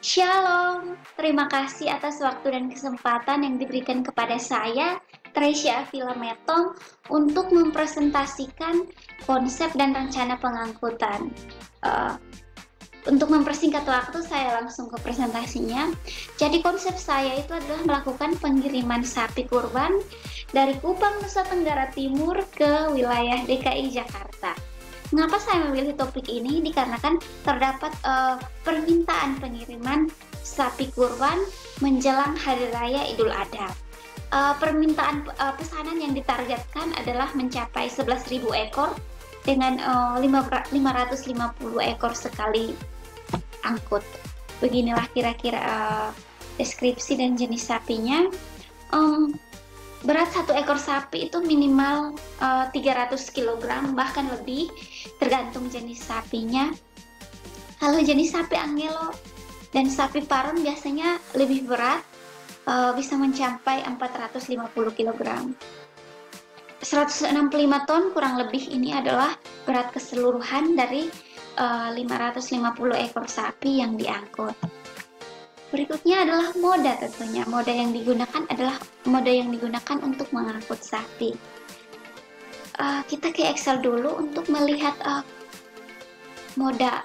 Shalom, terima kasih atas waktu dan kesempatan yang diberikan kepada saya, Tresya Avila Metong, untuk mempresentasikan konsep dan rencana pengangkutan. Untuk mempersingkat waktu, saya langsung ke presentasinya. Jadi konsep saya itu adalah melakukan pengiriman sapi kurban dari Kupang, Nusa Tenggara Timur ke wilayah DKI Jakarta. Mengapa saya memilih topik ini? Dikarenakan terdapat permintaan pengiriman sapi kurban menjelang Hari Raya Idul Adha. Permintaan pesanan yang ditargetkan adalah mencapai 11.000 ekor dengan 550 ekor sekali angkut. Beginilah kira-kira deskripsi dan jenis sapinya. Berat satu ekor sapi itu minimal 300 kg, bahkan lebih, tergantung jenis sapinya. Kalau jenis sapi Angelo dan sapi Paron biasanya lebih berat, bisa mencapai 450 kg. 165 ton kurang lebih ini adalah berat keseluruhan dari 550 ekor sapi yang diangkut. Berikutnya adalah moda tentunya. Moda yang digunakan adalah moda yang digunakan untuk mengangkut sapi. Kita ke Excel dulu untuk melihat moda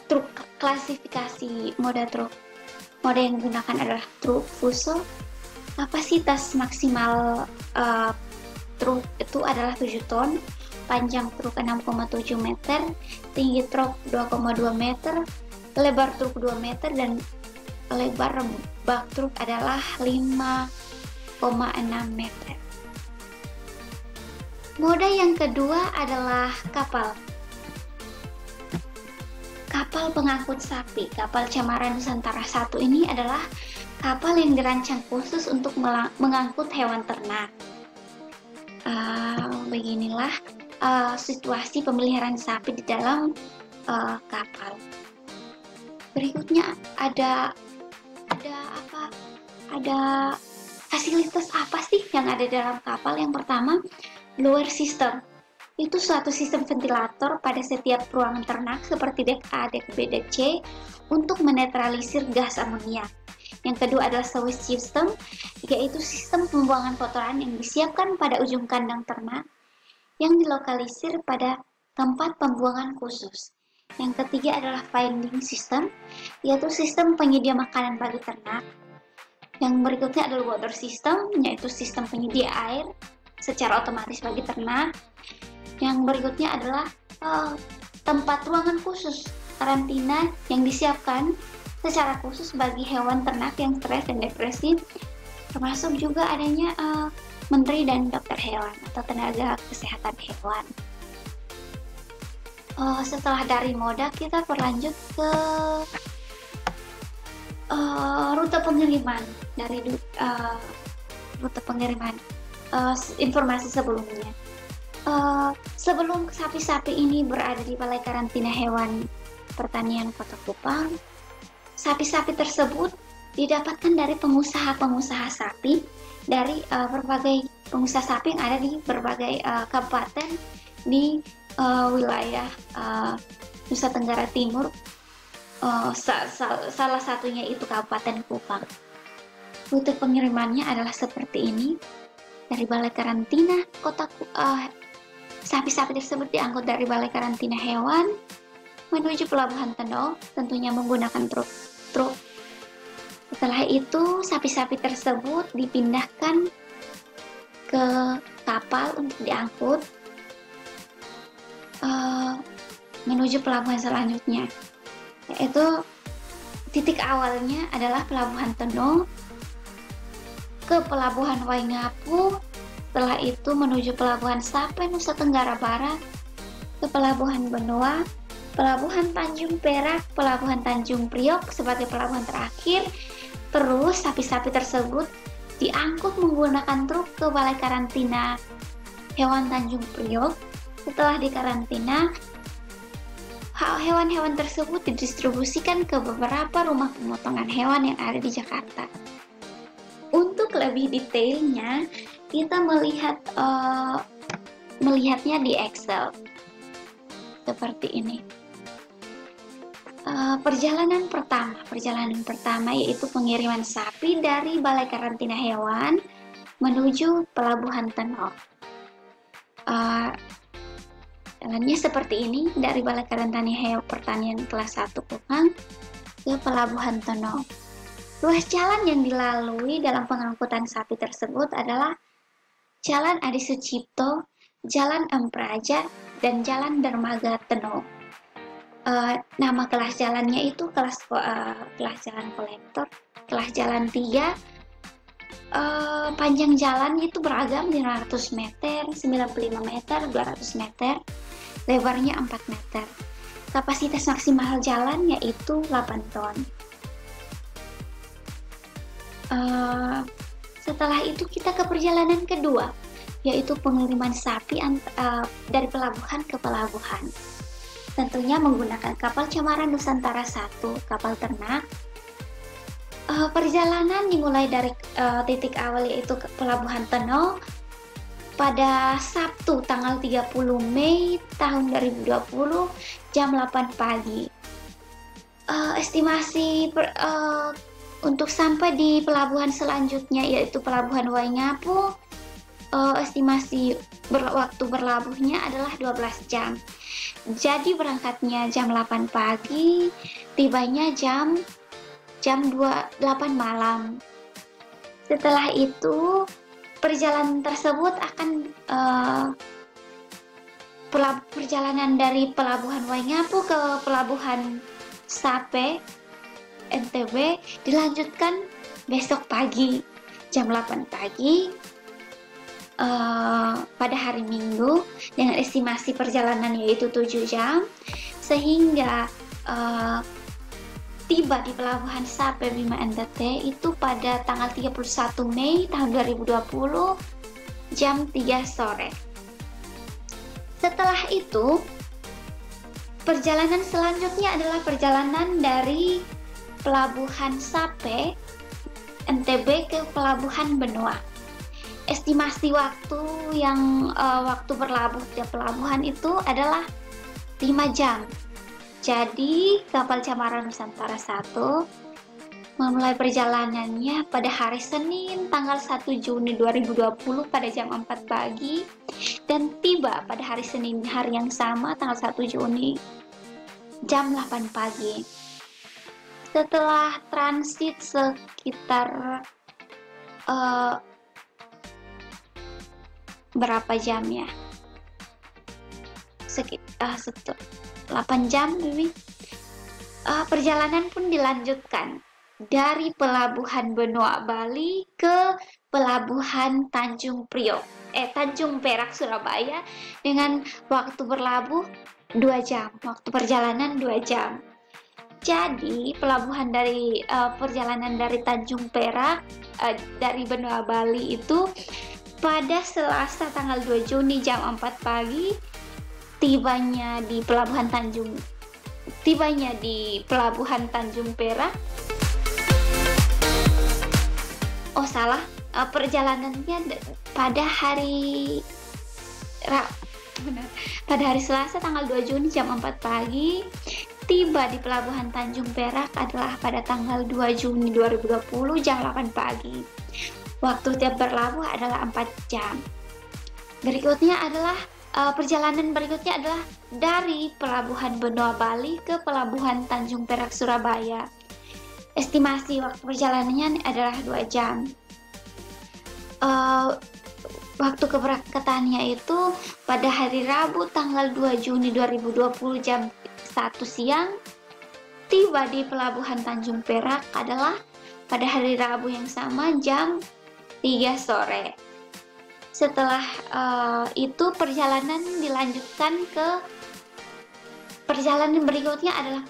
truk, klasifikasi moda truk. Moda yang digunakan adalah truk fuso. Kapasitas maksimal truk itu adalah 7 ton. Panjang truk 6,7 meter, tinggi truk 2,2 meter, lebar truk 2 meter, dan lebar bak truk adalah 5,6 meter. Moda yang kedua adalah kapal. Kapal pengangkut sapi. Kapal Cemara Nusantara 1 ini adalah kapal yang dirancang khusus untuk mengangkut hewan ternak. Beginilah situasi pemeliharaan sapi di dalam kapal. Berikutnya ada fasilitas apa sih yang ada dalam kapal? Yang pertama, blower system. Itu suatu sistem ventilator pada setiap ruangan ternak seperti dek A, dek B, dek C untuk menetralisir gas amonia. Yang kedua adalah sewage system, yaitu sistem pembuangan kotoran yang disiapkan pada ujung kandang ternak yang dilokalisir pada tempat pembuangan khusus. Yang ketiga adalah feeding system, yaitu sistem penyedia makanan bagi ternak. Yang berikutnya adalah water system, yaitu sistem penyedia air secara otomatis bagi ternak. Yang berikutnya adalah tempat ruangan khusus karantina yang disiapkan secara khusus bagi hewan ternak yang stres dan depresi, termasuk juga adanya menteri dan dokter hewan atau tenaga kesehatan hewan. Setelah dari moda, kita berlanjut ke rute pengiriman. Dari rute pengiriman, informasi sebelumnya. Sebelum sapi-sapi ini berada di Balai Karantina Hewan Pertanian Kota Kupang, sapi-sapi tersebut didapatkan dari pengusaha-pengusaha sapi dari berbagai pengusaha sapi yang ada di berbagai kabupaten di wilayah Nusa Tenggara Timur. Salah satunya itu Kabupaten Kupang. Rute pengirimannya adalah seperti ini. Dari Balai Karantina Kota sapi-sapi tersebut diangkut dari Balai Karantina Hewan menuju Pelabuhan Tenoh, tentunya menggunakan truk. Setelah itu, sapi-sapi tersebut dipindahkan ke kapal untuk diangkut menuju pelabuhan selanjutnya, yaitu titik awalnya adalah Pelabuhan Tenoh, ke Pelabuhan Waingapu, setelah itu menuju Pelabuhan Sape Nusa Tenggara Barat, ke Pelabuhan Benoa, Pelabuhan Tanjung Perak, Pelabuhan Tanjung Priok sebagai pelabuhan terakhir. Terus sapi-sapi tersebut diangkut menggunakan truk ke Balai Karantina Hewan Tanjung Priok. Setelah dikarantina, hewan-hewan tersebut didistribusikan ke beberapa rumah pemotongan hewan yang ada di Jakarta. Untuk lebih detailnya, kita melihatnya di Excel seperti ini. Perjalanan pertama yaitu pengiriman sapi dari Balai Karantina Hewan menuju Pelabuhan Tenau. Jalannya seperti ini dari Balai Karantina Hewan Pertanian kelas 1 Kupang ke Pelabuhan Tenau. Ruas jalan yang dilalui dalam pengangkutan sapi tersebut adalah Jalan Adi Sucipto, Jalan Empraja, dan Jalan Dermaga Tenau. Nama kelas jalannya itu kelas jalan kolektor, kelas jalan 3. Panjang jalan itu beragam, 500 meter, 95 meter, 200 meter, lebarnya 4 meter. Kapasitas maksimal jalan yaitu 8 ton. Setelah itu kita ke perjalanan kedua, yaitu pengiriman sapi dari pelabuhan ke pelabuhan. Tentunya menggunakan kapal Camaran Nusantara 1, kapal ternak. Perjalanan dimulai dari titik awal yaitu ke Pelabuhan Tenau pada Sabtu tanggal 30 Mei tahun 2020 jam 8 pagi. Estimasi untuk sampai di pelabuhan selanjutnya yaitu Pelabuhan Waingapu, estimasi waktu berlabuhnya adalah 12 jam. Jadi berangkatnya jam 8 pagi, tibanya jam 8 malam. Setelah itu perjalanan tersebut akan perjalanan dari Pelabuhan Waingapu ke Pelabuhan Sape NTB dilanjutkan besok pagi jam 8 pagi pada hari Minggu dengan estimasi perjalanan yaitu 7 jam, sehingga tiba di Pelabuhan Sape Bima NTT itu pada tanggal 31 Mei tahun 2020 jam 3 sore. Setelah itu perjalanan selanjutnya adalah perjalanan dari Pelabuhan Sape NTB ke Pelabuhan Benoa. Estimasi waktu waktu berlabuh di pelabuhan itu adalah 5 jam. Jadi kapal Camaran Nusantara 1 memulai perjalanannya pada hari Senin tanggal 1 Juni 2020 pada jam 4 pagi dan tiba pada hari Senin hari yang sama tanggal 1 Juni jam 8 pagi. Setelah transit sekitar berapa jam ya? Sekitar 8 jam lebih. Perjalanan pun dilanjutkan dari Pelabuhan Benoa Bali ke Pelabuhan Tanjung Perak Surabaya dengan waktu berlabuh 2 jam, waktu perjalanan 2 jam. Jadi perjalanan dari Tanjung Perak dari Benoa Bali itu pada Selasa tanggal 2 Juni jam 4 pagi tibanya di Pelabuhan Tanjung Perak. Perjalanannya pada hari Selasa tanggal 2 Juni jam 4 pagi. Tiba di Pelabuhan Tanjung Perak adalah pada tanggal 2 Juni 2020 jam 8 pagi. Waktu tiap berlabuh adalah 4 jam. Perjalanan berikutnya adalah dari Pelabuhan Benoa Bali ke Pelabuhan Tanjung Perak Surabaya. Estimasi waktu perjalanannya adalah 2 jam. Waktu keberangkatannya itu pada hari Rabu tanggal 2 Juni 2020 jam 1 siang. Tiba di Pelabuhan Tanjung Perak adalah pada hari Rabu yang sama jam 3 sore. Setelah itu perjalanan dilanjutkan ke perjalanan berikutnya adalah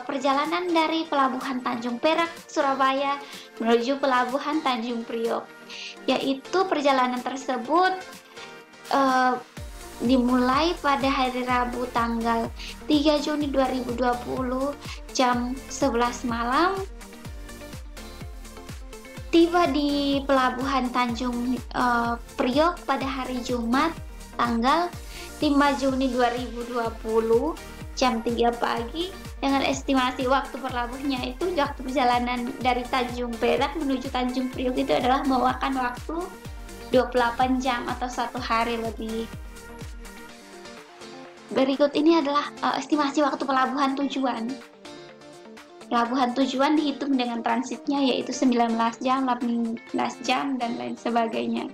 perjalanan dari Pelabuhan Tanjung Perak Surabaya menuju Pelabuhan Tanjung Priok. Yaitu perjalanan tersebut dimulai pada hari Rabu tanggal 3 Juni 2020 jam 11 malam. Tiba di Pelabuhan Tanjung Priok pada hari Jumat tanggal 5 Juni 2020 jam 3 pagi dengan estimasi waktu berlabuhnya itu, waktu perjalanan dari Tanjung Perak menuju Tanjung Priok itu adalah memakan waktu 28 jam atau 1 hari lebih. Berikut ini adalah estimasi waktu pelabuhan tujuan. Pelabuhan tujuan dihitung dengan transitnya yaitu 19 jam, 18 jam, dan lain sebagainya.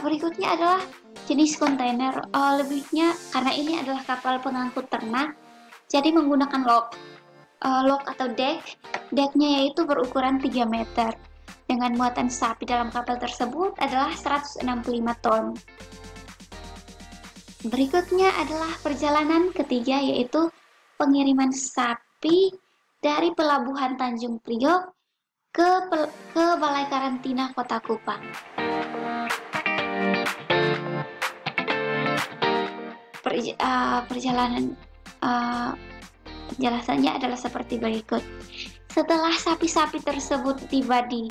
Berikutnya adalah jenis kontainer. Lebihnya karena ini adalah kapal pengangkut ternak, jadi menggunakan log atau deck. Decknya yaitu berukuran 3 meter. Dengan muatan sapi dalam kapal tersebut adalah 165 ton. Berikutnya adalah perjalanan ketiga yaitu pengiriman sapi dari Pelabuhan Tanjung Priok ke Balai Karantina Kota Kupang. Perjalanan penjelasannya adalah seperti berikut. Setelah sapi-sapi tersebut tiba di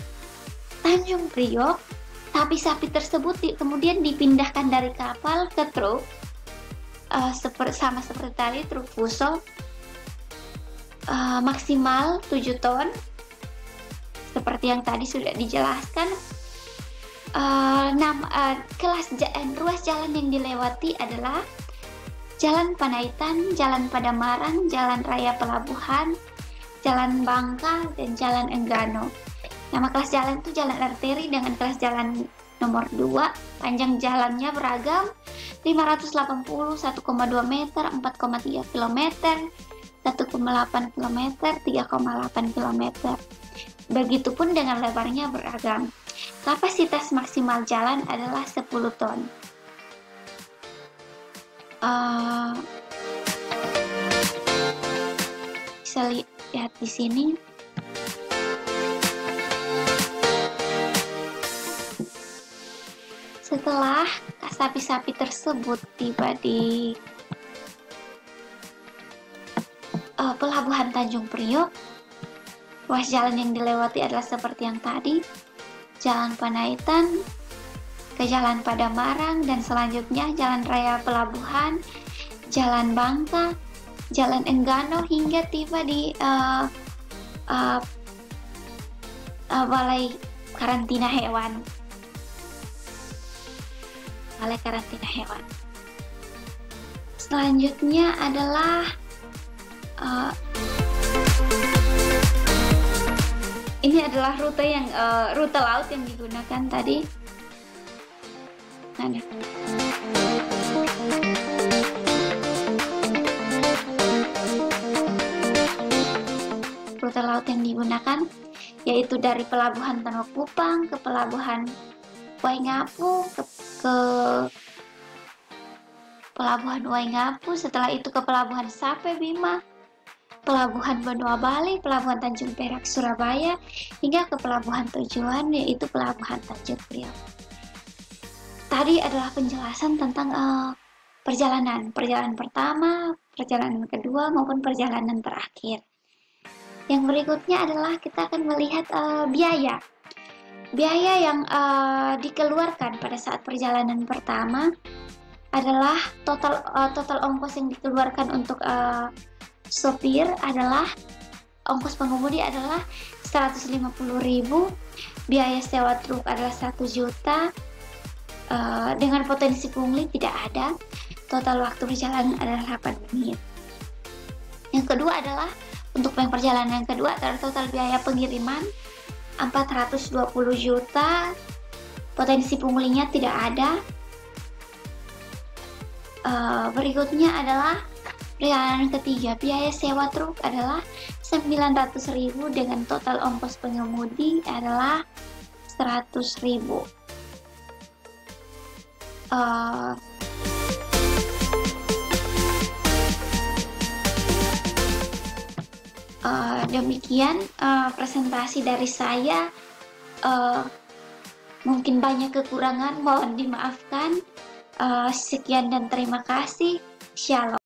Tanjung Priok, sapi-sapi tersebut kemudian dipindahkan dari kapal ke truk, sama seperti tadi, truk fuso, maksimal 7 ton, seperti yang tadi sudah dijelaskan. Ruas jalan yang dilewati adalah Jalan Panaitan, Jalan Padamarang, Jalan Raya Pelabuhan, Jalan Bangka, dan Jalan Enggano. Nama kelas jalan itu jalan arteri dengan kelas jalan nomor 2. Panjang jalannya beragam, 580, 1,2 meter, 4,3 km, 1,8 km, 3,8 km. Begitupun dengan lebarnya beragam. Kapasitas maksimal jalan adalah 10 ton. Bisa lihat di sini. Setelah sapi-sapi tersebut tiba di Pelabuhan Tanjung Priok, ruas jalan yang dilewati adalah seperti yang tadi, Jalan Panaitan ke Jalan Padamarang, dan selanjutnya Jalan Raya Pelabuhan, Jalan Bangka, Jalan Enggano, hingga tiba di Balai Karantina Hewan. Balai Karantina Hewan. Selanjutnya adalah ini adalah rute laut yang digunakan tadi. Rute laut yang digunakan yaitu dari Pelabuhan Tanjung Kupang ke Pelabuhan Waingapu, ke Pelabuhan Waingapu, setelah itu ke Pelabuhan Sape Bima, Pelabuhan Benua Bali, Pelabuhan Tanjung Perak Surabaya, hingga ke pelabuhan tujuan yaitu Pelabuhan Tanjung Priok. Tadi adalah penjelasan tentang perjalanan pertama, perjalanan kedua, maupun perjalanan terakhir. Yang berikutnya adalah kita akan melihat biaya. Biaya yang dikeluarkan pada saat perjalanan pertama adalah total ongkos yang dikeluarkan untuk sopir adalah, ongkos pengemudi adalah 150.000, biaya sewa truk adalah 1 juta, dengan potensi pungli tidak ada, total waktu perjalanan adalah 8 menit. Yang kedua adalah untuk yang perjalanan yang kedua adalah total biaya pengiriman 420 juta, potensi punglinya tidak ada. Berikutnya adalah perjalanan ketiga, biaya sewa truk adalah 900.000 dengan total ongkos pengemudi adalah 100.000. Demikian presentasi dari saya. Mungkin banyak kekurangan, mohon dimaafkan. Sekian dan terima kasih. Shalom.